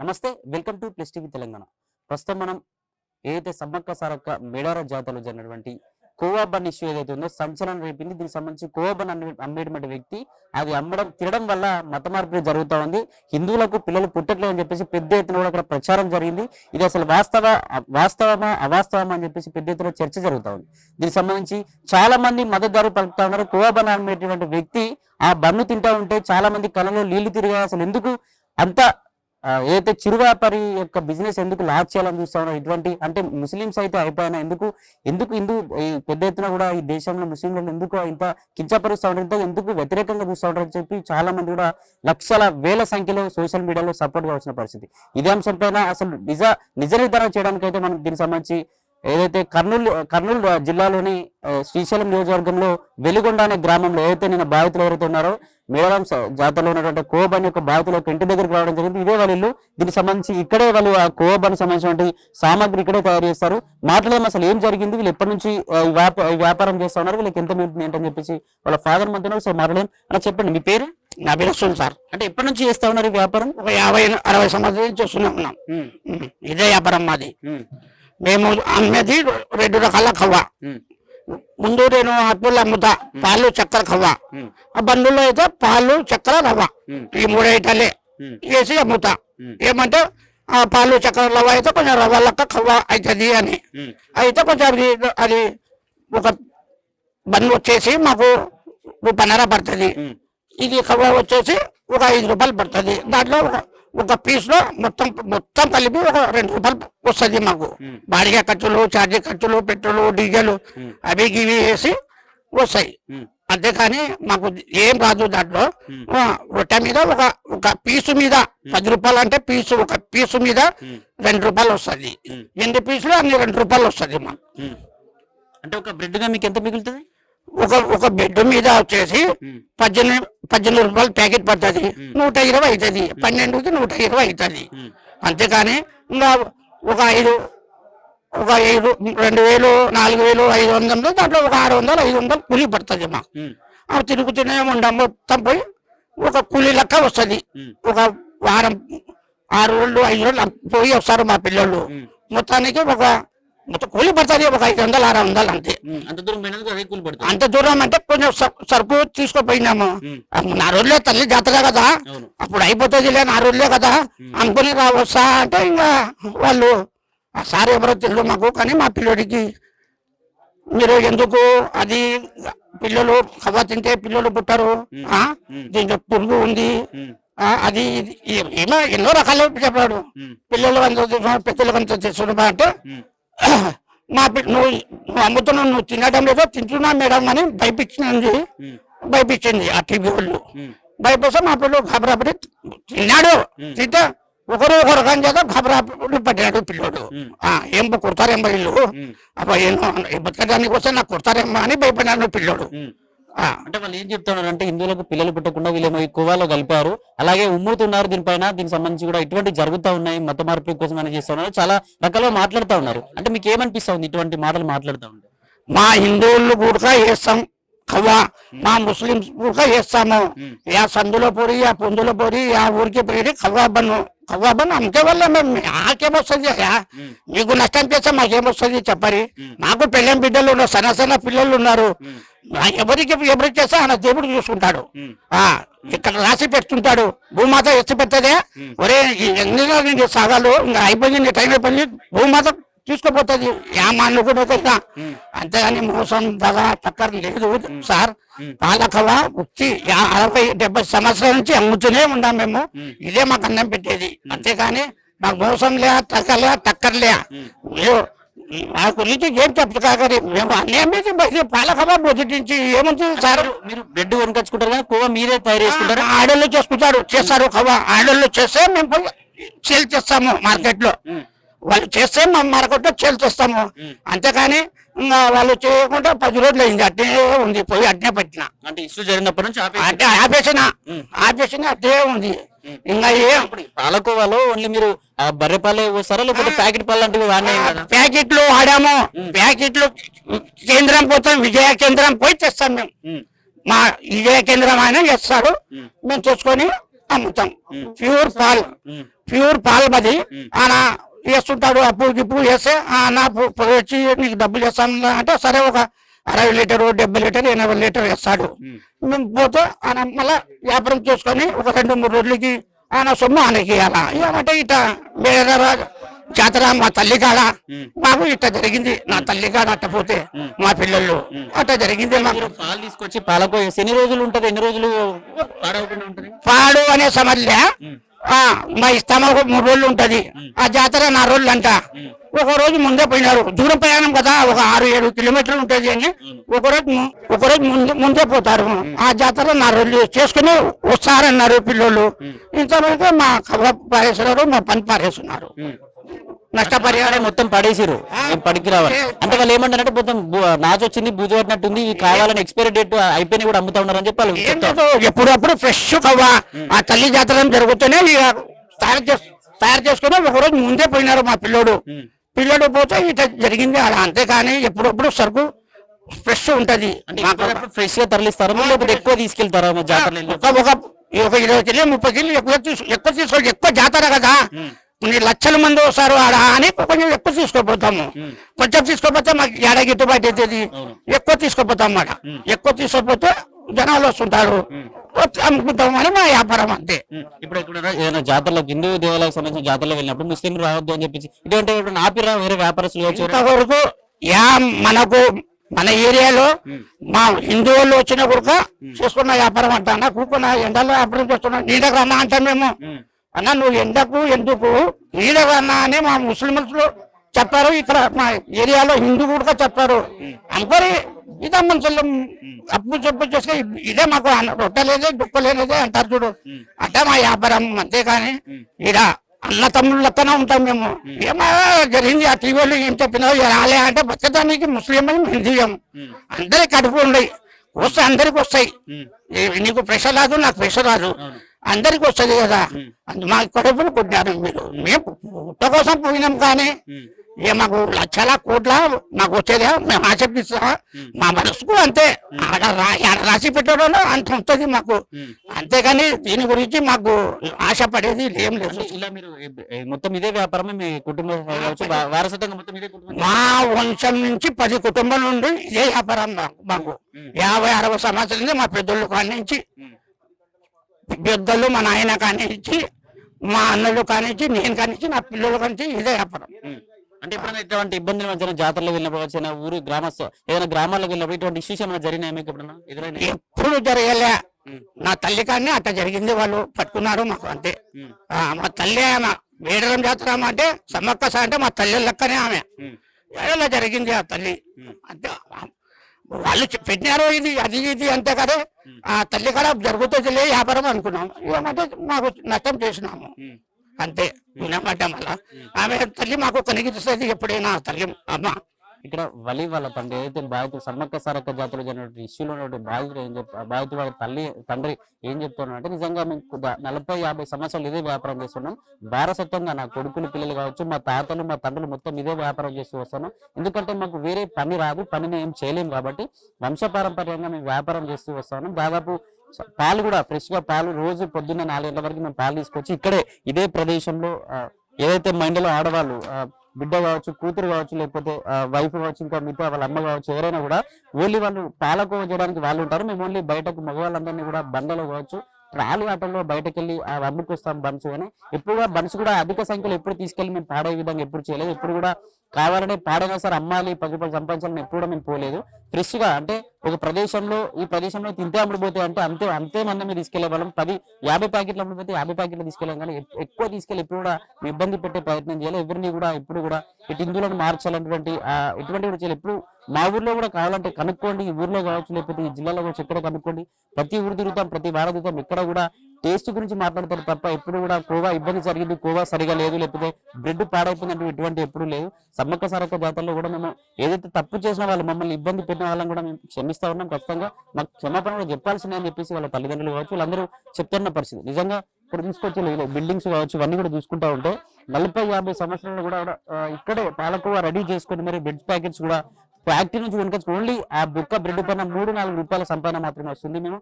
నమస్తే. Welcome to plus TV Telangana. ప్రస్తుతం మనం ఏదైతే సమ్మక్క సారక్క మేడారం జాతరలో జరిగినటువంటి కోవా బన్ ఇష్యూ ఏదైతే ఉందో సంచలనం రేపింది. దీనికి సంబంధించి కోవా బన్ అమ్మేటువంటి వ్యక్తి అది తినడం వల్ల మత మార్పిడి జరుగుతూ ఉంది. హిందువులకు పిల్లలు పుట్టట్లేదు అని చెప్పేసి పెద్ద ఎత్తున కూడా అక్కడ ప్రచారం జరిగింది. ఇది అసలు వాస్తవమా అవాస్తవమా అని చెప్పేసి పెద్ద ఎత్తున చర్చ జరుగుతూ ఉంది. దీనికి సంబంధించి చాలా మంది మద్దతుదారులు పలుకుతా ఉన్నారు. కోవా బన్ అమ్మేటువంటి వ్యక్తి ఆ బన్ను తింటా ఉంటే చాలా మంది కళ్ళలో నీళ్లు తిరిగాయి. అసలు ఎందుకు అంత ఏదైతే చిరు వ్యాపారి యొక్క బిజినెస్ ఎందుకు లాస్ చేయాలని చూస్తా ఉన్నారు. ఇటువంటి అంటే ముస్లింస్ అయితే అయిపోయినా ఎందుకు పెద్ద ఎత్తున కూడా ఈ దేశంలో ముస్లింలను ఎందుకు ఇంత కించపరుస్తూ ఉంటారు, ఎందుకు వ్యతిరేకంగా చూస్తూ ఉంటారు అని చెప్పి చాలా మంది కూడా లక్షల వేల సంఖ్యలో సోషల్ మీడియాలో సపోర్ట్ గా వచ్చిన పరిస్థితి. ఇదే అంశం పైన అసలు నిజ నిర్ధారణ చేయడానికి అయితే మనం దీనికి సంబంధించి ఏదైతే కర్నూలు జిల్లాలోని శ్రీశైలం నియోజకవర్గంలో వెలుగొండ అనే గ్రామంలో ఏదైతే నిన్న బాధితులు ఎవరైతే ఉన్నారో మేడారం జాతరలో ఉన్నటువంటి కోవబన్ యొక్క బాధితుల ఇంటి దగ్గరికి రావడం జరిగింది. ఇదే వాళ్ళు దీనికి సంబంధించి ఇక్కడే వాళ్ళు ఆ కోవబన్ సంబంధించిన సామాగ్రి ఇక్కడే తయారు చేస్తారు. మాట్లాడడం అసలు ఏం జరిగింది, వీళ్ళు ఎప్పటి నుంచి వ్యాపారం చేస్తా ఉన్నారు, వీళ్ళకి ఎంత ఏంటని చెప్పేసి వాళ్ళ ఫాదర్ మధ్యలో సార్ మాట్లాడడం అలా చెప్పండి. మీ పేరు? నా పేరు వస్తుంది సార్. అంటే ఎప్పటి నుంచి చేస్తా ఉన్నారు ఈ వ్యాపారం? ఒక 50-60 సంవత్సరాల నుంచి చూస్తూనే ఉన్నాం. ఇదే వ్యాపారం మాది. మేము అమ్మేది 2 రకాల కవ్వ. ముందు నేను అప్పులు అమ్ముతా, పాలు చక్కెర కవ్వ. ఆ బండ్లో అయితే పాలు చక్కెర రవ్వ, ఈ 3 ఐటాలే వేసి అమ్ముతా. ఏమంటే ఆ పాలు చక్కెర రవ్వ అయితే కొంచెం రవ్వ లెక్క కవ్వ అవుతుంది అని అయితే కొంచెం అది ఒక బండ్ వచ్చేసి మాకు ₹1.5 పడుతుంది. ఇది కవ్వ వచ్చేసి ఒక ₹5 పడుతుంది. దాంట్లో ఒక పీస్ లో మొత్తం కలిపి ఒక ₹2 వస్తుంది మాకు. బాడిగ ఖర్చులు, ఛార్జీ ఖర్చులు, పెట్రోల్, డీజిల్ అవి గివి వేసి వస్తాయి. అంతేకాని మాకు ఏం రాదు. దాంట్లో రొట్టె మీద ఒక పీసు మీద ₹10 అంటే ఒక పీసు మీద ₹2 వస్తుంది. ఎన్ని పీసులు అన్ని ₹2 వస్తుంది మాకు. అంటే ఒక బ్రెడ్ గా మీకు ఎంత మిగులుతుంది? ఒక బెడ్ మీద వచ్చేసి ₹18 ప్యాకెట్ పడుతుంది. 120 అవుతుంది. 12కి 120 అవుతుంది. అంతేకాని ఇంకా ఒక 2000, 4500 దాంట్లో ఒక 600-500 కూలీ పడుతుంది మాకు. అవి తిరుగుతూనే ఉండం మొత్తం పోయి ఒక కూలీ లెక్క వస్తుంది. ఒక వారం 6 రోజులు 5 రోజులు పోయి వస్తారు మా పిల్లలు. మొత్తానికి మొత్తం కూలి పడుతుంది ఒక 500-600 అంతే. అంత దూరం అంటే కొంచెం సరుకు తీసుకుపోయినాము. నా రోజులే తల్లి జాతర కదా, అప్పుడు అయిపోతుంది లే, నా రోజులే కదా అనుకుని వస్తా అంటే ఇంకా వాళ్ళు ఆ సార్ ఎవరో తెలియదు మాకు. కానీ మా పిల్లడికి మీరు ఎందుకు అది పిల్లలు కవ్వ తింటే పిల్లలు పుట్టారు, దీంట్లో పురుగు ఉంది, అది ఏమో ఎన్నో రకాలు చెప్పాడు. పిల్లలు అంత పెద్దలకు అంత తెస్తున్నా అంటే నువ్వు అమ్ముతున్నావు, నువ్వు తినడం లేదో, తింటున్నా మేడం అని భయపించింది ఆ టీవీ వాళ్ళు. భయపడితే మా పిల్లలు ఘబరాపడి తిన్నాడు. తింటే ఒకరు రకం చేత ఘబరాపడి పడ్డాడు పిల్లడు. ఏం కుడతారేమో వీళ్ళు, అబ్బా ఏమో బతకడానికి వస్తే నాకు కుడతారేమో అని భయపడ్డాడు పిల్లడు. అంటే వాళ్ళు ఏం చెప్తున్నారు అంటే హిందువులకు పిల్లలు పుట్టకుండా వీళ్ళేమో ఈ కోవాలో కలిపారు, అలాగే ఉమ్ముతున్నారు దీనిపైన, దీనికి సంబంధించి కూడా ఇటువంటి జరుగుతూ ఉన్నాయి, మత మార్పిడి కోసం అని చేస్తున్నారు, చాలా రకాలుగా మాట్లాడుతూ ఉన్నారు. అంటే మీకు ఏమనిపిస్తా ఉంది ఇటువంటి మాటలు మాట్లాడుతూ ఉంటే? మా హిందువులు కూడా వేస్తాం కవ్వ, మా ముస్లింస్ కూడా వేస్తాము. యా సందులో పోరి, యా పొందులో పోరి, యా ఊరికి పోయి కవ్వ బన్ అమ్ముకే వల్ల మేము మాకేమొస్తుంది? మీకు నష్టం చేస్తే మాకేమొస్తుంది చెప్పరి? మాకు పెళ్ళం బిడ్డలు ఉన్నారు, సన్న పిల్లలు ఉన్నారు. ఎవరికి చేస్తే ఆయన దేవుడు చూసుకుంటాడు. ఇక్కడ రాసి పెడుతుంటాడు. భూమాత ఎత్తి పెడతదే, ఒరే ఎన్ని సాగాలు ఇంకా అయిపోయింది, టైం అయిపోయింది, భూమాత తీసుకుపోతుంది. యామాన్లు కూడా కదా. అంతేగాని మోసం దగా టక్కర్ లేదు సార్. పాలకవ ఉచ్చి 60-70 సంవత్సరాల నుంచి అమ్ముతూనే ఉన్నాం మేము. ఇదే మాకు అన్నం పెట్టేది. అంతేగాని మాకు మోసం లే, టక్కర్లే. మా గురించి ఏం చెప్తారు? మేము అన్నీ బయట పాలకవ బొద్దించి ఏముంటుంది సార్? మీరు బ్రెడ్ కొనుకొచ్చుకుంటారు కదా, కోవా మీరే తయారు చేసుకుంటారు? ఆడోళ్ళు చేస్తారు కవ్వ. ఆడోళ్ళు చేస్తే మేము పోయి సేల్ చేస్తాము మార్కెట్ లో. వాళ్ళు చేస్తే మా మార్కెట్లో సేల్ చేస్తాము. అంతేకాని ఇంకా వాళ్ళు చేయకుండా 10 రోజులు అయింది, అట్నే ఉంది, పోయి అట్నే పెట్టిన. అంటే ఇష్యూ జరిగినప్పటి నుంచి అంటే ఆపేసిన అట్నే ఉంది. ఇంకా పాలకోవాలో ఓన్లీ మీరు బర్రె పాలే వస్తారా, లేకపోతే ప్యాకెట్ పాలు లాంటివి ప్యాకెట్లు వాడాము. ప్యాకెట్లు కేంద్రం పోతాం, విజయ కేంద్రం పోయి తెస్తాం మేము. మా విజయ కేంద్రం ఆయన చేస్తారు, మేము చూసుకొని అమ్ముతాం. ప్యూర్ పాలు మది ఆయన వేస్తుంటాడు. అప్పు గిప్పు వేస్తే నా పొగ వచ్చి నీకు డబ్బులు వేస్తాను అంటే సరే ఒక 60 లీటరు 70 లీటర్ 80 లీటర్ వేస్తాడు. మేము పోతే ఆయన మళ్ళా వ్యాపారం చేసుకొని ఒక 2-3 రోజులకి ఆయన సొమ్ము ఆయనకి ఇవ్వాలా. ఏమంటే ఇట జాతర మా తల్లికాడ మాకు ఇట్లా జరిగింది. నా తల్లికాడ అట్ట పోతే మా పిల్లలు అట్లా జరిగింది. మాకు పాలు తీసుకొచ్చి పాలకు ఎన్ని రోజులు ఉంటది, ఎన్ని రోజులు పాడవకుండా ఉంటది? పాడు అనే సమస్య మా ఇస్తామా 3 రోజులు ఉంటది. ఆ జాతర 4 రోజులు అంట. ఒక రోజు ముందే పోయినారు. దూరం ప్రయాణం కదా, ఒక 6-7 కిలోమీటర్లు ఉంటది అని ఒకరోజు ముందే పోతారు. ఆ జాతర 4 రోజులు చేసుకుని వస్తారన్నారు పిల్లలు. ఇంతవరకు మా కవ్వ పారేస్తున్నారు, మా పని పారేస్తున్నారు. నష్టపరిహారం మొత్తం పడేసిరు, పడికి రావాలి అంటే వాళ్ళు ఏమంటారంటే మొత్తం నాచు వచ్చింది, బూజు పట్టినట్టుంది, ఇవి కావాలని ఎక్స్పైరీ డేట్ అయిపోయినా కూడా అమ్ముతా ఉన్నారు అని చెప్పి వాళ్ళు ఎప్పుడప్పుడు ఫ్రెష్ కవ్వ ఆ తల్లి జాతర జరుగుతూనే తయారు చేసుకుని ఒకరోజు ముందే పోయినారు మా పిల్లడు పోతే ఇట్లా జరిగింది అలా. అంతేకాని ఎప్పుడప్పుడు సరుకు ఫ్రెష్ ఉంటది. ఫ్రెష్ గా తరలిస్తారా లేకపోతే ఎక్కువ తీసుకెళ్తారా జాతర? ఒక 20 కిలో 30 కిలో ఎక్కువ తీసుకోవాలి. ఎక్కువ జాతర కదా, లక్షల మంది వస్తారు ఆడ అని కొంచెం ఎక్కువ తీసుకోపోతాము. కొంచెం తీసుకోపోతే మాకు ఏడ గిట్టుబాటు అవుతుంది. ఎక్కువ తీసుకోపోతాం మాట. ఎక్కువ తీసుకోపోతే జనాలు వస్తుంటారు, అమ్ముకుంటాం అని మా వ్యాపారం అంతే. ఇప్పుడు ఎక్కడ ఏదైనా జాతరలో హిందూ దేవాలయాలకు సంబంధించిన జాతరలో వెళ్ళినప్పుడు ముస్లిం రావద్దు అని చెప్పి ఇటువంటి ఆపిరా వేరే వ్యాపారస్తులు ఇంతవరకు మనకు మన ఏరియాలో మా హిందువులు వచ్చిన కూడా చేసుకున్న వ్యాపారం అంటా. కూకున్న ఎండలో వ్యాపారం చేస్తున్నా నీడకు రన్నా అంటాం మేము. అన్నా నువ్వు ఎండకు ఎందుకు నీడకు రన్నా అని మా ముస్లింలు చెప్పారు. ఇక్కడ మా ఏరియాలో హిందూ కూడా చెప్పారు. అందరి ఇదే మనుషులు అప్పు చెప్పు చేసుకుని ఇదే మాకు రొట్టెలేదే దుక్కలేనిదే అంటారు చూడు. అంటే మా వ్యాపారం అంతేకాని ఈడ అన్న తమ్ముళ్ళు లెక్కనే ఉంటాం మేము. ఏమో జరిగింది ఆ టీవీలో ఏం చెప్పినా రాలే అంటే బతకడానికి ముస్లిం హిందీయం అందరికి కడుపు ఉన్నాయి. వస్తాయి, అందరికి వస్తాయి. నీకు ప్రెషర్ రాదు, నాకు ప్రెషర్ రాదు, అందరికి వస్తుంది కదా. మా కడుపులు కొట్టినారు మీరు. మేము పుట్ట కోసం పోయినాం కానీ మాకు లక్షల కోట్ల మాకు వచ్చేదే మేము ఆశపిస్తాం. మా మనసుకు అంతే రాసి పెట్టడం అంత ఉంటుంది మాకు. అంతేగాని దీని గురించి మాకు ఆశ పడేది ఏం లేదు. ఇలా మీరు మొత్తం ఇదే వ్యాపారమే మీ కుటుంబం వారసత్వంగా మొత్తం ఇదే కుటుంబం? మా వంశం నుంచి 10 కుటుంబాల నుండి ఇదే వ్యాపారం మాకు. 50-60 సంవత్సరాల నుంచి మా పెద్దోళ్ళు కానించి, పెద్దలు మా నాయన కానించి, మా అన్నలు కానించి, నేను కానించి, నా పిల్లలు కానించి ఇదే వ్యాపారం. అంటే ఎప్పుడైనా ఇటువంటి ఇబ్బందులు మధ్యన జాతరలో వెళ్ళినప్పుడు వచ్చిన ఊరు గ్రామస్థ ఏదైనా గ్రామాలకు వెళ్ళినప్పుడు ఇటువంటి ఇష్యూస్ ఏమైనా జరిగినాయి మీకు ఎప్పుడన్నా ఎదురైనా? ఎప్పుడు జరగలే. నా తల్లి కానీ అట్లా జరిగింది, వాళ్ళు పట్టుకున్నారు మాకు అంతే. మా తల్లి ఆమె వేడరం జాతర అంటే సమ్మక్క అంటే మా తల్లి లెక్కనే ఆమె. ఎలా జరిగింది ఆ తల్లి అంటే వాళ్ళు పెట్టినారు ఇది అది ఇది అంతే కదా. ఆ తల్లి కూడా జరుగుతుంది వ్యాపారం అనుకున్నాం. ఏమంటే మాకు నష్టం చేసినాము అంతే. వినమాట మళ్ళా ఆమె తల్లి మాకు కనిగిస్తుంది ఎప్పుడైనా తల్లి అమ్మ. ఇక్కడ వలి వాళ్ళ తండ్రి ఏదైతే బాధితుడు సమ్మక్క సారక్క జాతరలో జరిగినటువంటి ఇష్యూలో ఉన్నటువంటి బాధితుడు ఏం చెప్తారు, బాధితుడు వాళ్ళ తండ్రి ఏం చెప్తున్నారు అంటే నిజంగా మేము 40-50 సంవత్సరాలు ఇదే వ్యాపారం చేస్తున్నాం. వారసత్వంగా నా కొడుకులు పిల్లలు కావచ్చు, మా తాతలు మా తండ్రులు మొత్తం ఇదే వ్యాపారం చేస్తూ వస్తున్నాం. ఎందుకంటే మాకు వేరే పని రాదు, పనిని ఏం చేయలేము కాబట్టి వంశపారంపర్యంగా మేము వ్యాపారం చేస్తూ వస్తున్నాం. దాదాపు పాలు కూడా ఫ్రెష్ గా పాలు రోజు పొద్దున్న 4 గంటల వరకు మేము పాలు తీసుకొచ్చి ఇక్కడే ఇదే ప్రదేశంలో ఏదైతే మైండ్లో ఆడవాళ్ళు బిడ్డ కావచ్చు, కూతురు కావచ్చు, లేకపోతే వైఫ్ కావచ్చు, ఇంకా మిగతా వాళ్ళ అమ్మ కావచ్చు, ఎవరైనా కూడా ఓన్లీ వాళ్ళు పాలకోవ చేయడానికి వాళ్ళు ఉంటారు. మేము ఓన్లీ బయటకు మగవాళ్ళందరినీ కూడా బండలో కావచ్చు, ట్రాలీ ఆటల్లో బయటకు వెళ్ళి అమ్ముకొస్తాం బన్స్ అని. ఎప్పుడుగా బన్స్ కూడా అధిక సంఖ్యలో ఎప్పుడు తీసుకెళ్ళి మేము పాడే విధంగా ఎప్పుడు చేయలేదు. ఎప్పుడు కూడా కావాలనే పాడైనా సార్ అమ్మాలి 10 రూపాయలు సంపాదించాలని ఎప్పుడు మేము పోలేదు. ఫ్రెష్ గా అంటే ఒక ప్రదేశంలో ఈ ప్రదేశంలో తింటే అమ్ముడిపోతాయి అంటే అంతే మంది తీసుకెళ్లే వాళ్ళం. 10-50 ప్యాకెట్లు అమ్ముడిపోతే 50 ప్యాకెట్లు తీసుకెళ్ళాం కానీ ఎక్కువ తీసుకెళ్ళి ఎప్పుడు కూడా ఇబ్బంది పెట్టే ప్రయత్నం చేయాలి. ఎవరిని కూడా ఇప్పుడు కూడా ఇటు హిందువులను మార్చాలన్నటువంటి ఎటువంటి కూడా చేయాలి. ఎప్పుడు మా ఊర్లో కూడా కావాలంటే కనుక్కోండి, ఈ ఊర్లో కావచ్చు లేకపోతే ఈ జిల్లాలో కావచ్చు, ఎక్కడ కనుక్కోండి. ప్రతి ఊరు తిరుగుతాం, ప్రతి వారం తిరుగుతాం, ఎక్కడ కూడా టేస్ట్ గురించి మాట్లాడతారు తప్ప ఎప్పుడు కూడా కోవా ఇబ్బంది జరిగింది, కోవా సరిగా లేదు, లేకపోతే బ్రెడ్ పాడైపోయిందంటే ఇటువంటి ఎప్పుడు లేదు. సమ్మక్క సారక్క జాతరలో కూడా మేము ఏదైతే తప్పు చేసిన వాళ్ళు మమ్మల్ని ఇబ్బంది పెట్టిన వాళ్ళని కూడా మేము క్షమిస్తా ఉన్నాం. ఖచ్చితంగా మాకు క్షమాపణ కూడా చెప్పాల్సిందే అని చెప్పేసి వాళ్ళ తల్లిదండ్రులు కావచ్చు వాళ్ళందరూ చెప్తున్న పరిస్థితి. నిజంగా ఇప్పుడు తీసుకొచ్చి బిల్డింగ్స్ కావచ్చు ఇవన్నీ కూడా చూసుకుంటా ఉంటే 40-50 సంవత్సరాలు కూడా ఇక్కడే పాలకోవా రెడీ చేసుకుని మరి బ్రెడ్ ప్యాకెట్స్ కూడా ఫ్యాక్టరీ నుంచి కొనుకొచ్చి ఓన్లీ ఆ బుక్క బ్రెడ్ పైన 3-4 రూపాయల సంపాదన మాత్రమే వస్తుంది. మేము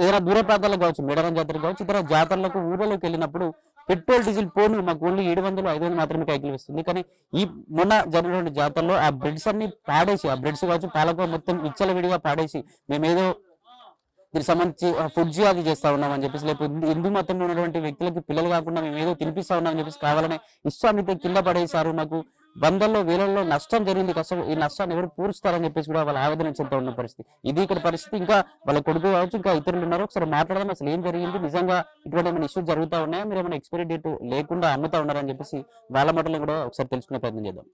ఏదైనా దూర ప్రాంతాలకు కావచ్చు, మేడారం జాతర కావచ్చు, ఇతర జాతరలకు ఊర్లలోకి వెళ్ళినప్పుడు పెట్రోల్ డీజిల్ పోను మాకు ఓన్లీ 700-500 మాత్రమే కైకిలు వస్తుంది. కానీ ఈ మొన్న జరిగినటువంటి జాతరలో ఆ బ్రెడ్స్ అన్ని పాడేసి, ఆ బ్రెడ్స్ కావచ్చు పాలకూర మొత్తం విడిగా పాడేసి మేమేదో దీనికి సంబంధించి ఫుడ్ అది చేస్తా ఉన్నాం అని చెప్పేసి, లేకపోతే హిందూ మతంలో ఉన్నటువంటి వ్యక్తులకి పిల్లలు కాకుండా మేము ఏదో తినిపిస్తా ఉన్నాం అని చెప్పేసి కావాలనే ఇష్టాన్ని కింద పడేసారు. మాకు వందల్లో వేలల్లో నష్టం జరిగింది. ఈ నష్టాన్ని ఎవరు పూరుస్తారని చెప్పేసి కూడా వాళ్ళ ఆవేదన చెందుతూ ఉన్న పరిస్థితి ఇది. ఇక్కడ పరిస్థితి ఇంకా వాళ్ళ కొడుకు కావచ్చు, ఇంకా ఇతరులు ఉన్నారు. ఒకసారి మాట్లాడదాం, అసలు ఏం జరిగింది, నిజంగా ఇటువంటి ఏమైనా ఇష్యూస్ జరుగుతూ ఉన్నాయా, మీరు ఏమైనా ఎక్స్పైరీ డేట్ లేకుండా అమ్ముతా ఉన్నారని చెప్పేసి వాళ్ళ మాటలు కూడా ఒకసారి తెలుసుకునే ప్రయత్నం చేద్దాం.